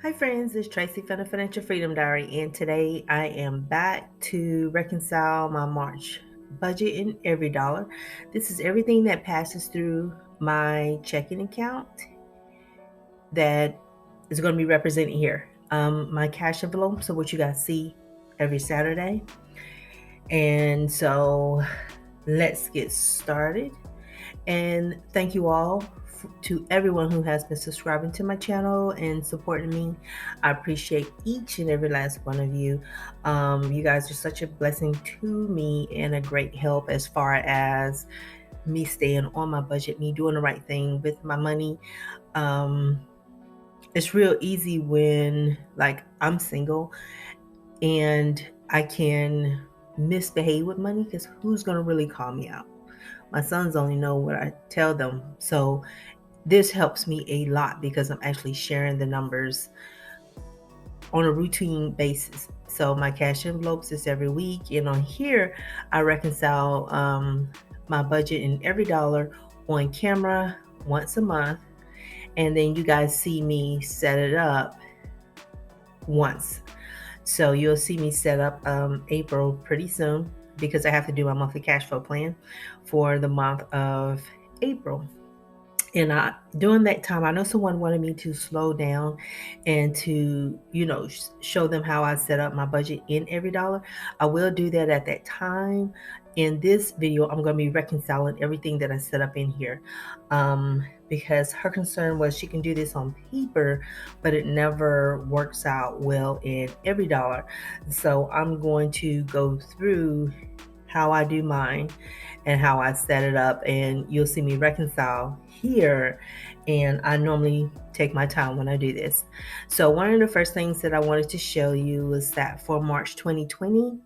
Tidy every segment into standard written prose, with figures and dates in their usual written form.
Hi friends, it's Tracy from the Financial Freedom Diary, and today I am back to reconcile my March budget in EveryDollar. This is everything that passes through my checking account that is going to be represented here. My cash envelope, so what you guys see every Saturday. And so let's get started. And thank you all to everyone who has been subscribing to my channel and supporting me. I appreciate each and every last one of you. You guys are such a blessing to me and a great help as far as me staying on my budget, me doing the right thing with my money. It's real easy when, like, I'm single and I can misbehave with money because who's going to really call me out? My sons only know what I tell them. So this helps me a lot because I'm actually sharing the numbers on a routine basis. So my cash envelopes is every week, and on here I reconcile my budget in EveryDollar on camera once a month, and then you guys see me set it up once. So you'll see me set up April pretty soon because I have to do my monthly cash flow plan for the month of April. And during that time, I know someone wanted me to slow down and to, show them how I set up my budget in EveryDollar. I will do that at that time. In this video, I'm going to be reconciling everything that I set up in here, because her concern was she can do this on paper, but it never works out well in EveryDollar. So I'm going to go through how I do mine and how I set it up, and you'll see me reconcile here. And I normally take my time when I do this. So one of the first things that I wanted to show you was that for March 2020,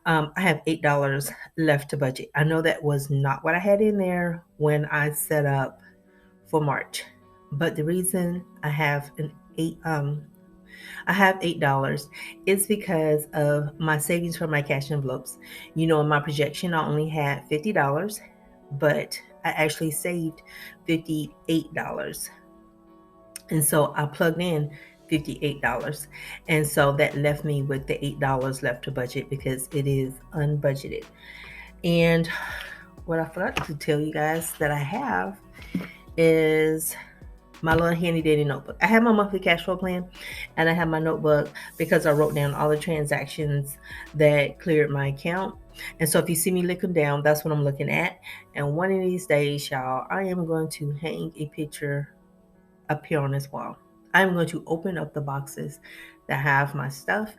I have $8 left to budget. I know that was not what I had in there when I set up for March, but the reason I have $8 is because of my savings from my cash envelopes. In my projection, I only had $50, but I actually saved $58. And so I plugged in $58. And so that left me with the $8 left to budget because it is unbudgeted. And what I forgot to tell you guys that I have is my little handy dandy notebook. I have my monthly cash flow plan, and I have my notebook because I wrote down all the transactions that cleared my account. And so if you see me looking down, that's what I'm looking at. And one of these days, y'all, I am going to hang a picture up here on this wall. I'm going to open up the boxes that have my stuff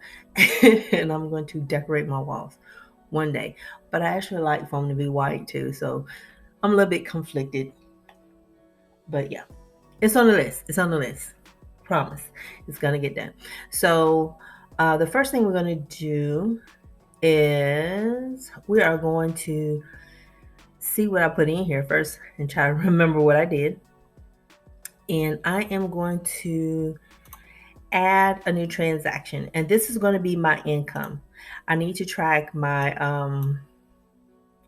and I'm going to decorate my walls one day. But I actually like for them to be white too, so I'm a little bit conflicted. But yeah, it's on the list. It's on the list. Promise. It's going to get done. So the first thing we're going to do is we are going to see what I put in here first and try to remember what I did. And I am going to add a new transaction. And this is going to be my income. I need to track my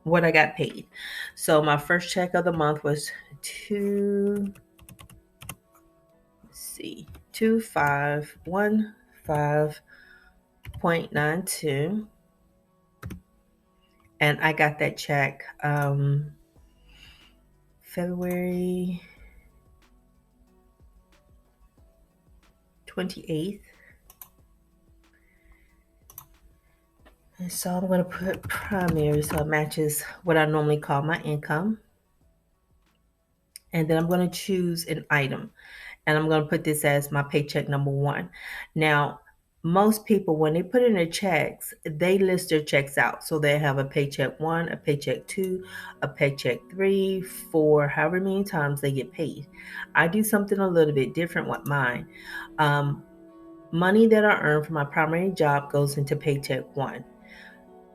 what I got paid. So my first check of the month was 2515.92, and I got that check February 28th. And so I'm going to put primary so it matches what I normally call my income. And then I'm going to choose an item. And I'm going to put this as my paycheck number 1. Now, most people, when they put in their checks, they list their checks out. So they have a paycheck 1, a paycheck 2, a paycheck 3, 4, however many times they get paid. I do something a little bit different with mine. Money that I earn from my primary job goes into paycheck 1.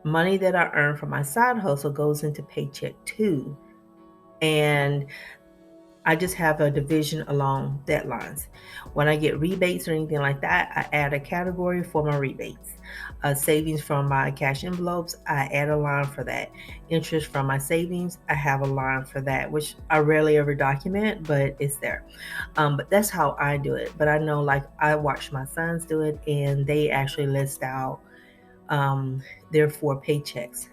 Money that I earn from my side hustle goes into paycheck 2. And I just have a division along that lines. When I get rebates or anything like that, I add a category for my rebates. Savings from my cash envelopes, I add a line for that. Interest from my savings, I have a line for that, which I rarely ever document, but it's there. But that's how I do it. But I know, like, I watch my sons do it, and they actually list out their 4 paychecks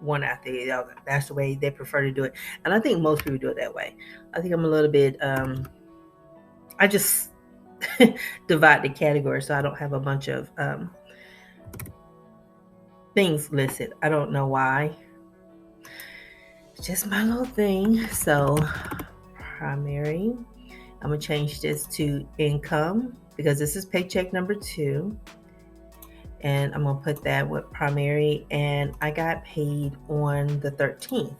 one after the other. That's the way they prefer to do it. And I think most people do it that way. I think I'm a little bit, I just divide the categories so I don't have a bunch of things listed. I don't know why. It's just my little thing. So, primary, I'm going to change this to income because this is paycheck number 2. And I'm going to put that with primary, and I got paid on the 13th.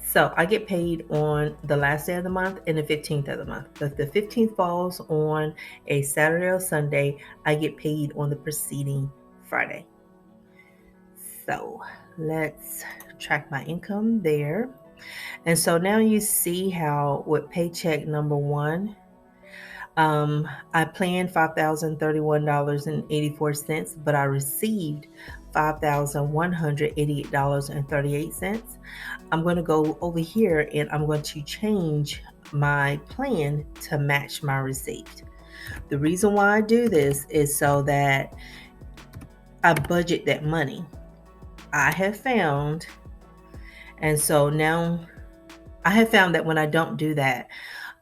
So I get paid on the last day of the month and the 15th of the month. If the 15th falls on a Saturday or Sunday, I get paid on the preceding Friday. So let's track my income there. And so now you see how with paycheck number 1, I planned $5,031.84, but I received $5,188.38. I'm going to go over here and I'm going to change my plan to match my receipt. The reason why I do this is so that I budget that money. I have found, and so now I have found that when I don't do that,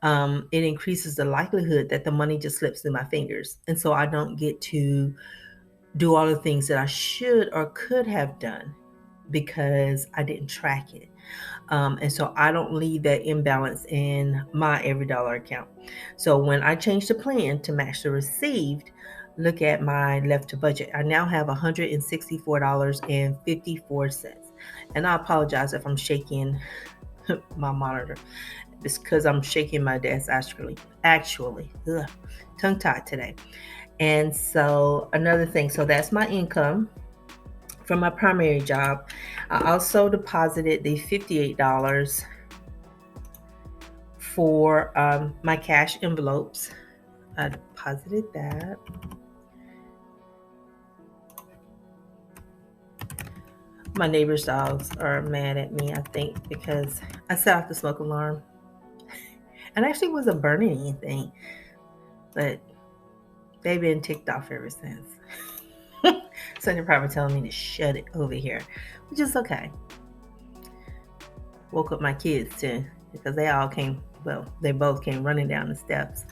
it increases the likelihood that the money just slips through my fingers. And so I don't get to do all the things that I should or could have done because I didn't track it. And so I don't leave that imbalance in my EveryDollar account. So when I change the plan to match the received, look at my left to budget. I now have $164.54. And I apologize if I'm shaking my monitor. It's because I'm shaking my desk actually. Tongue tied today. And so another thing, so that's my income from my primary job. I also deposited the $58 for my cash envelopes. I deposited that. My neighbor's dogs are mad at me, I think, because I set off the smoke alarm. And actually wasn't burning anything, but they've been ticked off ever since. So they're probably telling me to shut it over here, which is okay. Woke up my kids too, because they both came running down the steps.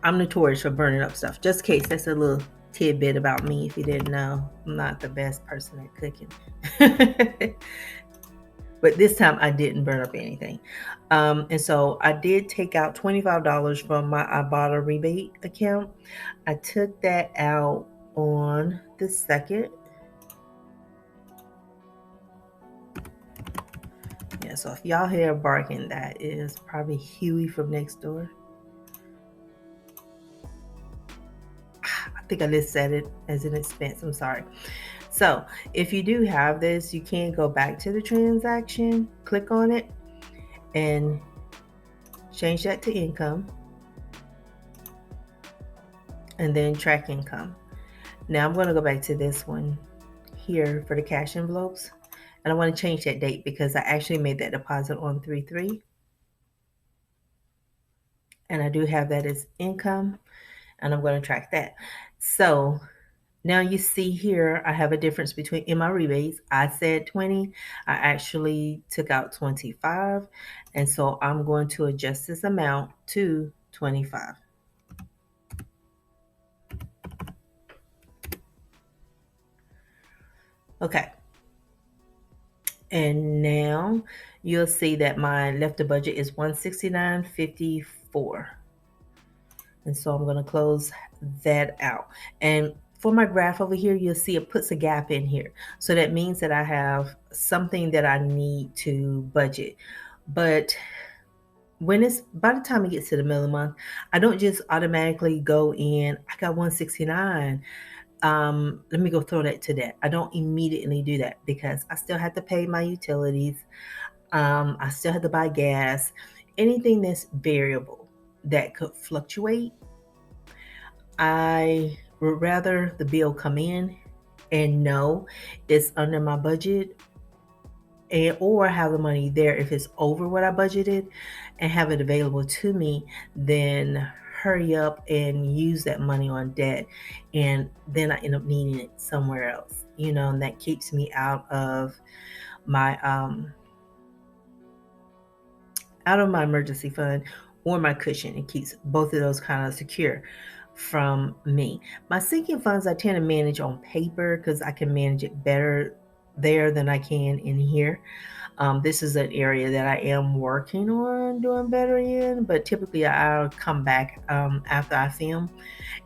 I'm notorious for burning up stuff. Just in case, that's a little tidbit about me. If you didn't know, I'm not the best person at cooking. But this time I didn't burn up anything. And so I did take out $25 from my Ibotta rebate account. I took that out on the 2nd. Yeah, so if y'all hear barking, that is probably Huey from next door. I think I just said it as an expense. I'm sorry. So if you do have this, you can go back to the transaction, click on it, and change that to income, and then track income. Now I'm going to go back to this one here for the cash envelopes, and I want to change that date because I actually made that deposit on 3/3, and I do have that as income, and I'm going to track that. So now you see here, I have a difference between in my rebates. I said 20. I actually took out 25. And so I'm going to adjust this amount to 25. Okay. And now you'll see that my left to budget is $169.54. And so I'm going to close that out. And for my graph over here, you'll see it puts a gap in here. So that means that I have something that I need to budget. But by the time it gets to the middle of the month, I don't just automatically go in, I got 169. Let me go throw that to that. I don't immediately do that because I still have to pay my utilities. I still have to buy gas. Anything that's variable that could fluctuate, I would rather the bill come in and know it's under my budget, and or have the money there if it's over what I budgeted and have it available to me, then hurry up and use that money on debt, and then I end up needing it somewhere else, and that keeps me out of my emergency fund or my cushion. It keeps both of those kind of secure from me. My sinking funds I tend to manage on paper because I can manage it better there than I can in here. This is an area that I am working on doing better in, but typically I'll come back after I film,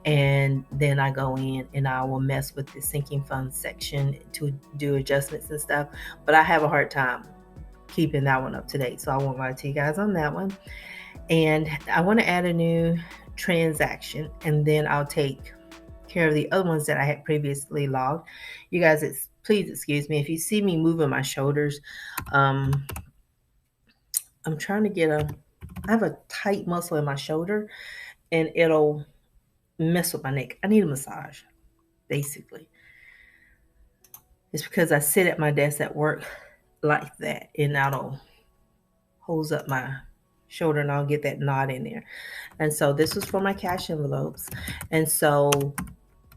and then I go in and I will mess with the sinking fund section to do adjustments and stuff. But I have a hard time keeping that one up to date, so I won't lie to you guys on that one. And I want to add a new transaction, and then I'll take care of the other ones that I had previously logged. You guys, please excuse me if you see me moving my shoulders. I'm trying to I have a tight muscle in my shoulder, and it'll mess with my neck. I need a massage, basically. It's because I sit at my desk at work like that, and that'll holds up my shoulder, and I'll get that knot in there. And so this was for my cash envelopes. And so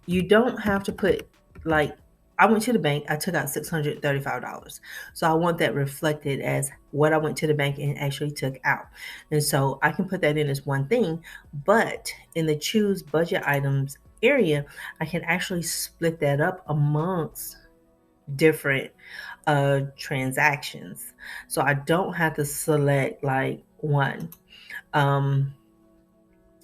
you don't have to put, like, I went to the bank, I took out $635. So I want that reflected as what I went to the bank and actually took out. And so I can put that in as one thing, but in the choose budget items area, I can actually split that up amongst different transactions. So I don't have to select like one.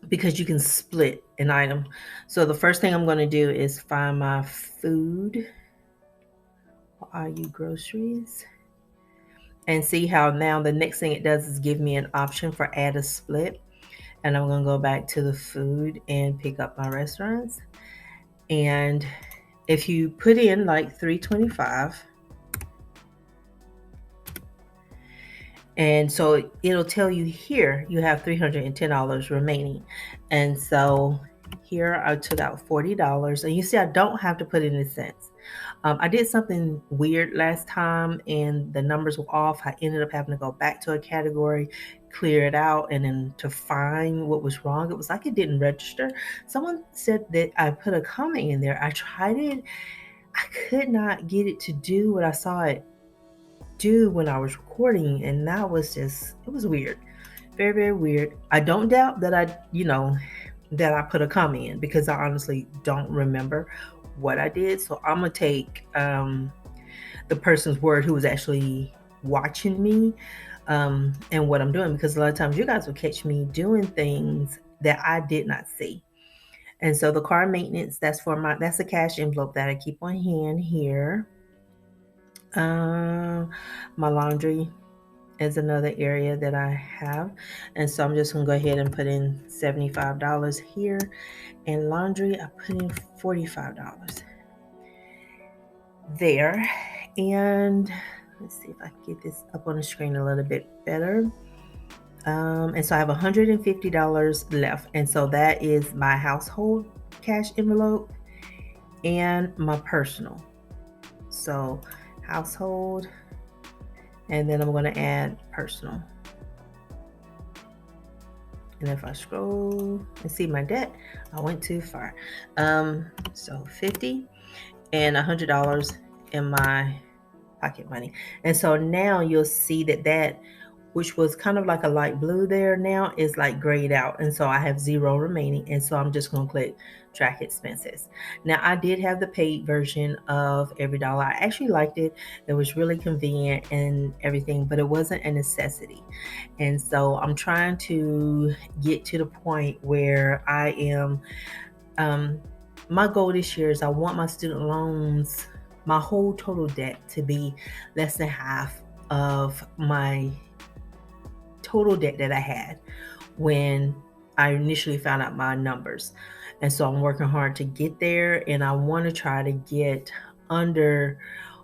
Because you can split an item. So the first thing I'm going to do is find my food. Are you groceries? And see how now the next thing it does is give me an option for add a split. And I'm going to go back to the food and pick up my restaurants. And if you put in like $3.25, and so it'll tell you here you have $310 remaining. And so here I took out $40, and you see I don't have to put in the cents. I did something weird last time and the numbers were off. I ended up having to go back to a category, clear it out, and then to find what was wrong, it was like it didn't register. Someone said that I put a comma in there. I tried it. I could not get it to do what I saw it do when I was recording, and that was just, it was weird. Very, very weird. I don't doubt that that I put a comma in, because I honestly don't remember what I did. So I'm gonna take the person's word who was actually watching me and what I'm doing, because a lot of times you guys will catch me doing things that I did not see. And so the car maintenance, that's the cash envelope that I keep on hand here. My laundry is another area that I have. And so I'm just going to go ahead and put in $75 here. And laundry, I put in $45 there. And let's see if I can get this up on the screen a little bit better. And so I have $150 left. And so that is my household cash envelope and my personal. So household, and then I'm going to add personal. And if I scroll and see my debt, I went too far. So $50 and $100 in my pocket money. And so now you'll see that which was kind of like a light blue there, now is like grayed out. And so I have $0 remaining. And so I'm just going to click track expenses. Now I did have the paid version of EveryDollar. I actually liked it. It was really convenient and everything, but it wasn't a necessity. And so I'm trying to get to the point where I am, my goal this year is I want my student loans, my whole total debt, to be less than half of my total debt that I had when I initially found out my numbers. And so I'm working hard to get there, and I want to try to get under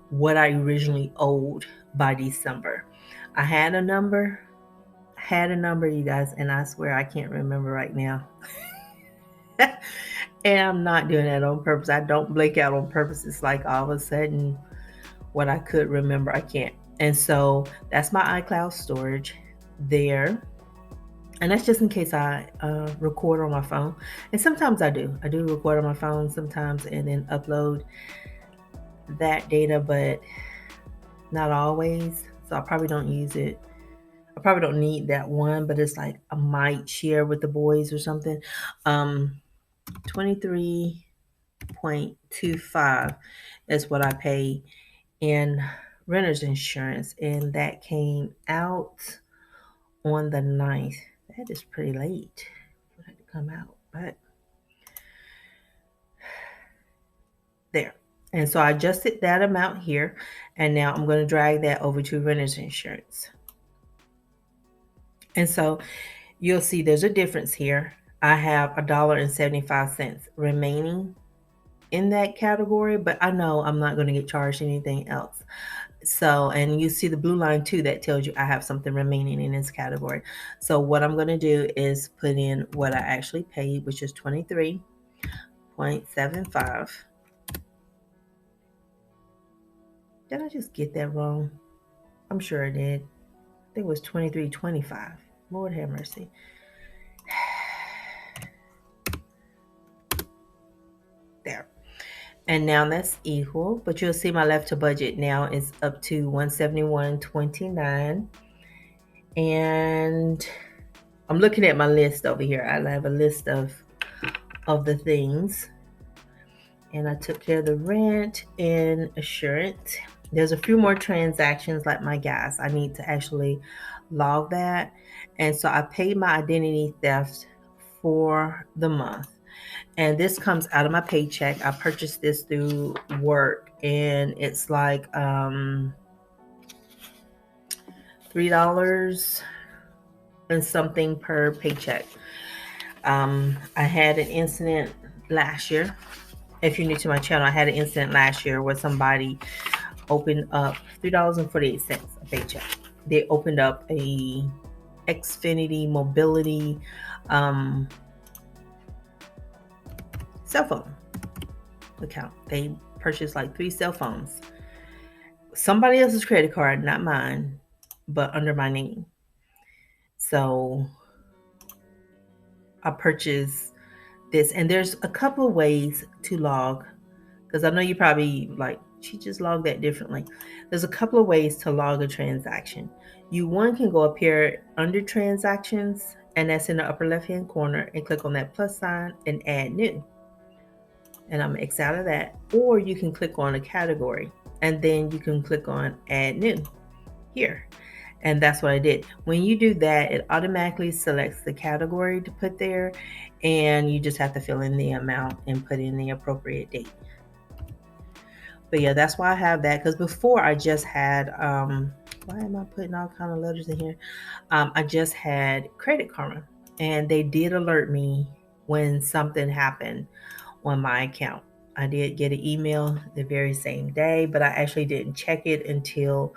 what I originally owed by December. I had a number, you guys, and I swear I can't remember right now. And I'm not doing that on purpose. I don't blink out on purpose. It's like all of a sudden what I could remember, I can't. And so that's my iCloud storage there. And that's just in case I record on my phone. And sometimes I do. I do record on my phone sometimes and then upload that data, but not always. So I probably don't use it. I probably don't need that one, but it's like I might share with the boys or something. 23.25 is what I pay in renter's insurance, and that came out on the 9th. That is pretty late for that to come out, but there. And so I adjusted that amount here, and now I'm going to drag that over to renter's insurance. And so you'll see there's a difference here. I have $1.75 remaining in that category, but I know I'm not going to get charged anything else. So, and you see the blue line too, that tells you I have something remaining in this category. So what I'm going to do is put in what I actually paid, which is 23.75. Did I just get that wrong? I'm sure I did. I think it was 23.25. Lord have mercy. There. And now that's equal, but you'll see my left to budget now is up to 171.29. And I'm looking at my list over here. I have a list of the things. And I took care of the rent and assurance. There's a few more transactions like my gas. I need to actually log that. And so I paid my identity theft for the month. And this comes out of my paycheck. I purchased this through work, and it's like $3 and something per paycheck. I had an incident last year. If you're new to my channel, I had an incident last year where somebody opened up $3.48 a paycheck. They opened up a Xfinity mobility cell phone account. They purchased like 3 cell phones. Somebody else's credit card, not mine, but under my name. So I purchased this, and there's a couple of ways to log, because I know you probably like, she just logged that differently. There's a couple of ways to log a transaction. One can go up here under transactions, and that's in the upper left hand corner, and click on that plus sign and add new. And I'm X out of that. Or you can click on a category, and then you can click on add new here. And that's what I did. When you do that, it automatically selects the category to put there, and you just have to fill in the amount and put in the appropriate date. But yeah, that's why I have that, because before I just had, why am I putting all kind of letters in here? I just had Credit Karma, and they did alert me when something happened on my account. I did get an email the very same day, but I actually didn't check it until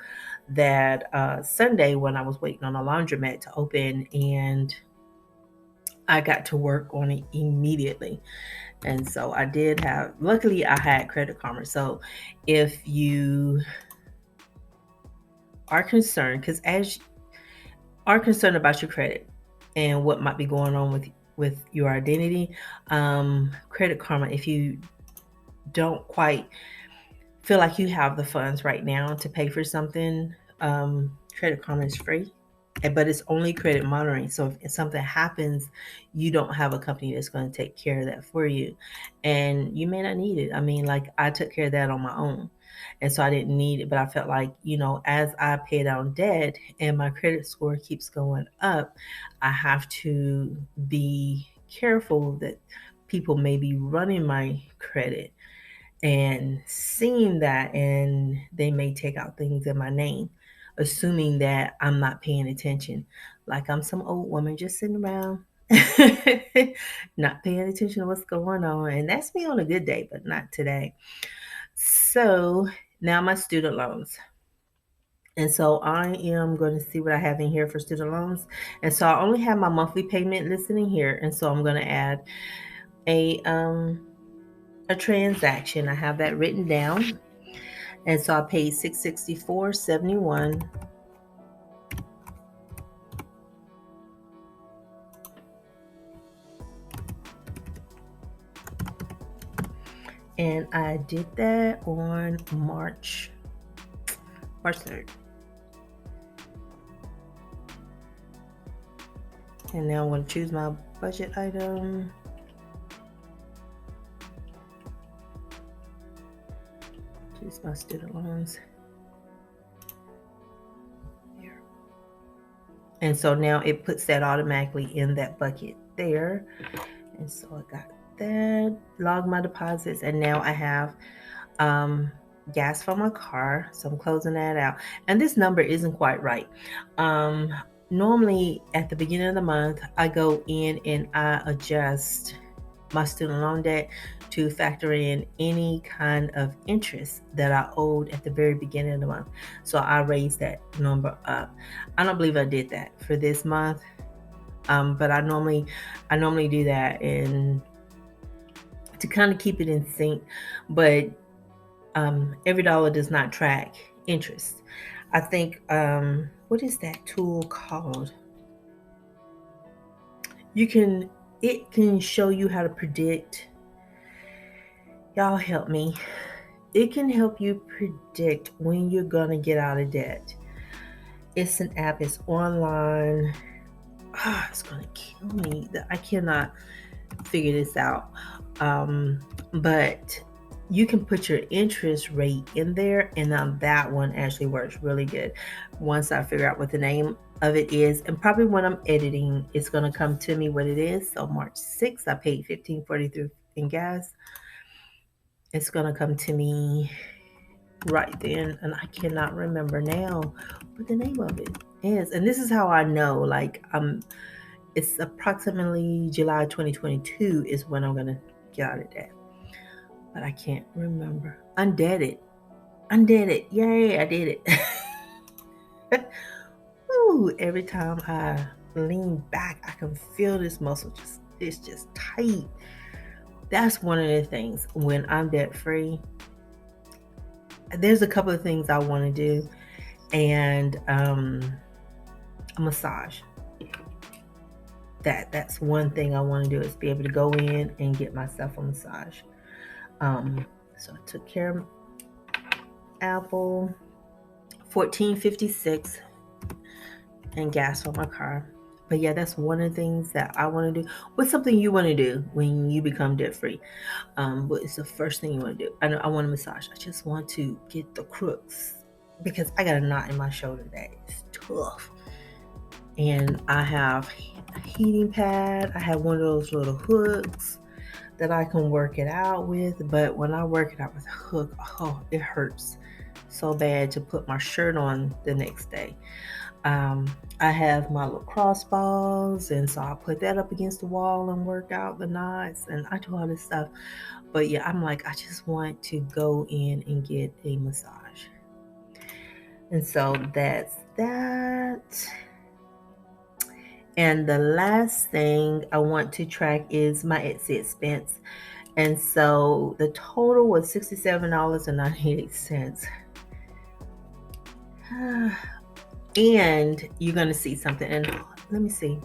that Sunday when I was waiting on a laundromat to open, and I got to work on it immediately. And so I did have, luckily I had Credit Karma. So if you are concerned, because as are concerned about your credit and what might be going on with your identity, Credit Karma, if you don't quite feel like you have the funds right now to pay for something, Credit Karma is free, but it's only credit monitoring. So if something happens, you don't have a company that's going to take care of that for you, and you may not need it. I mean, like I took care of that on my own, and so I didn't need it, but I felt like, as I pay down debt and my credit score keeps going up, I have to be careful that people may be running my credit and seeing that, and they may take out things in my name, assuming that I'm not paying attention. Like I'm some old woman just sitting around, not paying attention to what's going on. And that's me on a good day, but not today. So now my student loans. And so I am going to see what I have in here for student loans. And so I only have my monthly payment listed in here. And so I'm going to add a transaction. I have that written down. And so I paid $664.71. And I did that on March 3rd. And now I'm going to choose my budget item. Choose my student loans. Here. And so now it puts that automatically in that bucket there. And so I got that, log my deposits, and now I have gas for my car. So I'm closing that out. And this number isn't quite right. Normally at the beginning of the month, I go in and I adjust my student loan debt to factor in any kind of interest that I owed at the very beginning of the month. So I raised that number up. I don't believe I did that for this month. But I normally do that and to kind of keep it in sync. But EveryDollar does not track interest. I think what is that tool called? It can show you how to predict. Y'all help me. It can help you predict when you're gonna get out of debt. It's an app. It's online. It's gonna kill me. I cannot figure this out. But you can put your interest rate in there, and now that one actually works really good. Once I figure out what the name of it is, and probably when I'm editing, it's gonna come to me what it is. So March 6th, I paid $15.43 in gas. It's gonna come to me right then, and I cannot remember now what the name of it is. And this is how I know, like, it's approximately July 2022 is when I'm gonna get out of debt, but I can't remember. Undebted. Yay, I did it. Ooh, every time I lean back, I can feel this muscle it's just tight. That's one of the things when I'm debt free. There's a couple of things I want to do, and a massage. That's one thing I want to do, is be able to go in and get myself a massage. So I took care of Apple, $14.56 and gas for my car. But yeah, that's one of the things that I want to do. What's something you want to do when you become debt free? What is the first thing you want to do? I want a massage. I just want to get the crooks, because I got a knot in my shoulder that is tough. And I have a heating pad. I have one of those little hooks that I can work it out with. But when I work it out with a hook, it hurts so bad to put my shirt on the next day. I have my lacrosse balls, and so I put that up against the wall and work out the knots, and I do all this stuff. But yeah, I'm like, I just want to go in and get a massage. And so that's that. And the last thing I want to track is my Etsy expense. And so the total was $67.98. And you're going to see something. And let me see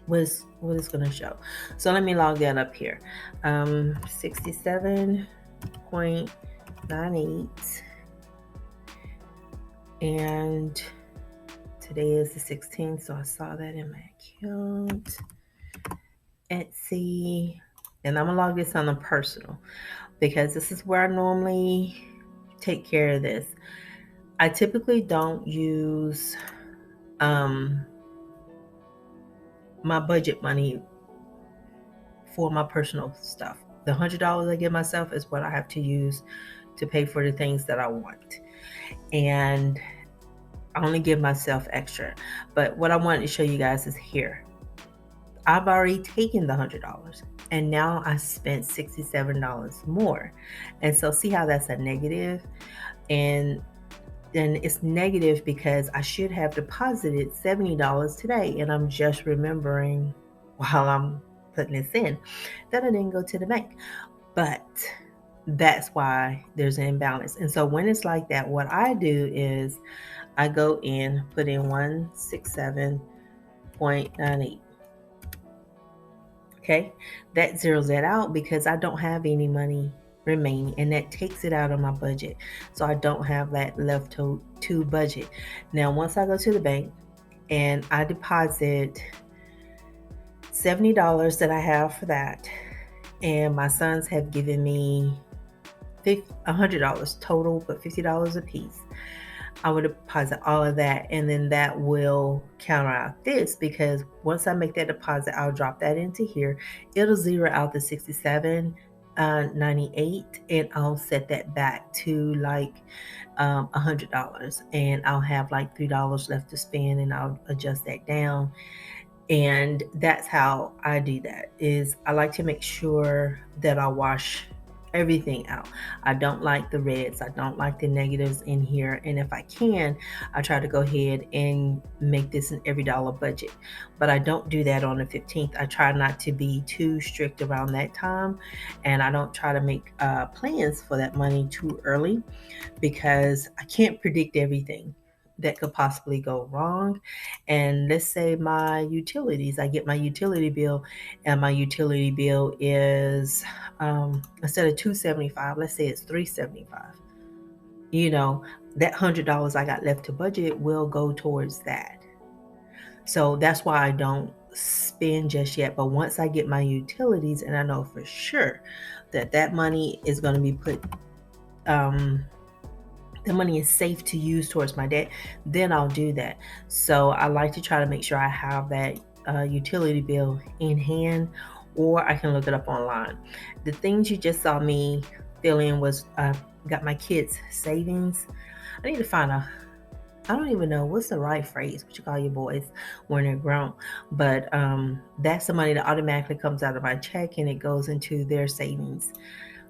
what it's going to show. So let me log that up here. 67.98. And today is the 16th, so I saw that in my account. Etsy. And I'm going to log this on the personal, because this is where I normally take care of this. I typically don't use my budget money for my personal stuff. The $100 I give myself is what I have to use to pay for the things that I want. And I only give myself extra. But what I wanted to show you guys is here. I've already taken the $100, and now I spent $67 more. And so see how that's a negative? And and it's negative because I should have deposited $70 today, and I'm just remembering while I'm putting this in that I didn't go to the bank. But that's why there's an imbalance. And so when it's like that, what I do is I go in, put in 167.98. Okay, that zeroes that out because I don't have any money remaining, and that takes it out of my budget. So I don't have that left to budget. Now, once I go to the bank and I deposit $70 that I have for that, and my sons have given me $100 total, but $50 a piece. I would deposit all of that, and then that will counter out this, because once I make that deposit, I'll drop that into here. It'll zero out the 67.98, and I'll set that back to like $100, and I'll have like $3 left to spend, and I'll adjust that down. And that's how I do that. Is I like to make sure that I wash everything out. I don't like the reds. I don't like the negatives in here. And if I can, I try to go ahead and make this an EveryDollar budget. But I don't do that on the 15th. I try not to be too strict around that time. And I don't try to make plans for that money too early, because I can't predict everything that could possibly go wrong. And let's say my utilities, I get my utility bill, and my utility bill is instead of $275, let's say it's $375. That $100 I got left to budget will go towards that. So that's why I don't spend just yet. But once I get my utilities, and I know for sure that money is going to be put the money is safe to use towards my debt, then I'll do that. So I like to try to make sure I have that utility bill in hand, or I can look it up online. The things you just saw me fill in was got my kids' savings. I need to find I don't even know what's the right phrase, what you call your boys when they're grown. But that's the money that automatically comes out of my check, and it goes into their savings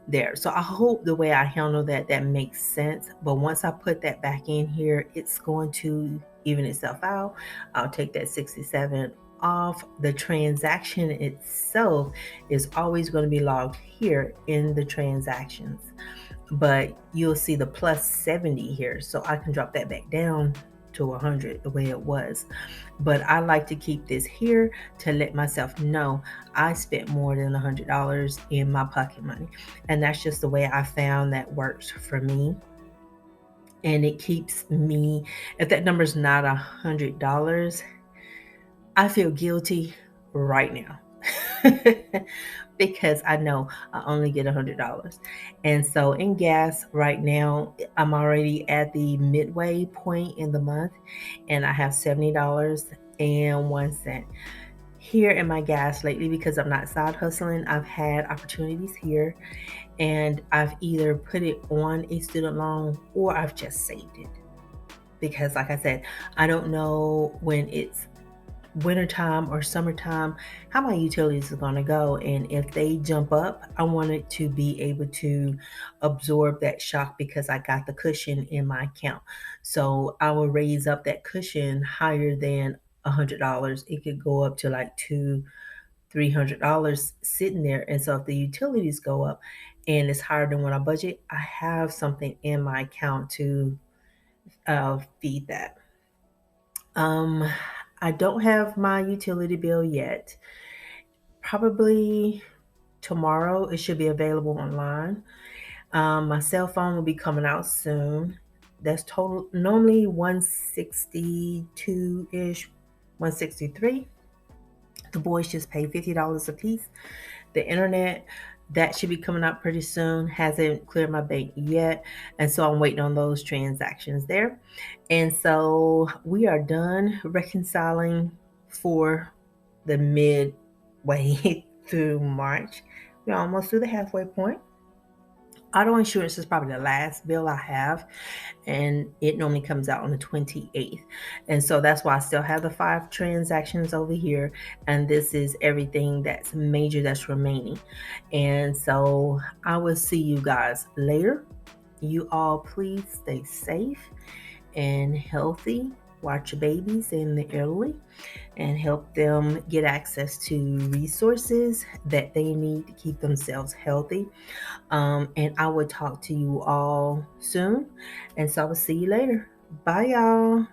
there. So I hope the way I handle that makes sense. But once I put that back in here, it's going to even itself out. I'll take that 67 off. The transaction itself is always going to be logged here in the transactions, but you'll see the plus 70 here. So I can drop that back down to 100 the way it was. But I like to keep this here to let myself know I spent more than $100 in my pocket money. And that's just the way I found that works for me. And it keeps me, if that number is not $100, I feel guilty right now. Because I know I only get $100. And so in gas right now, I'm already at the midway point in the month, and I have $70.01 here in my gas lately. Because I'm not side hustling, I've had opportunities here, and I've either put it on a student loan or I've just saved it. Because like I said, I don't know when it's wintertime or summertime how my utilities are going to go, and if they jump up, I want it to be able to absorb that shock, because I got the cushion in my account. So I will raise up that cushion higher than $100. It could go up to like $200-$300 sitting there. And so if the utilities go up and it's higher than what I budget, I have something in my account to feed that. I don't have my utility bill yet. Probably tomorrow it should be available online. My cell phone will be coming out soon. That's total normally 162-ish, 163. The boys just pay $50 a piece. The internet, that should be coming out pretty soon. Hasn't cleared my bank yet. And so I'm waiting on those transactions there. And so we are done reconciling for the midway through March. We're almost through the halfway point. Auto insurance is probably the last bill I have, and it normally comes out on the 28th. And so that's why I still have the 5 transactions over here, and this is everything that's major that's remaining. And so I will see you guys later. You all please stay safe, and healthy. Watch your babies and the elderly and help them get access to resources that they need to keep themselves healthy. And I will talk to you all soon. And so I will see you later. Bye, y'all.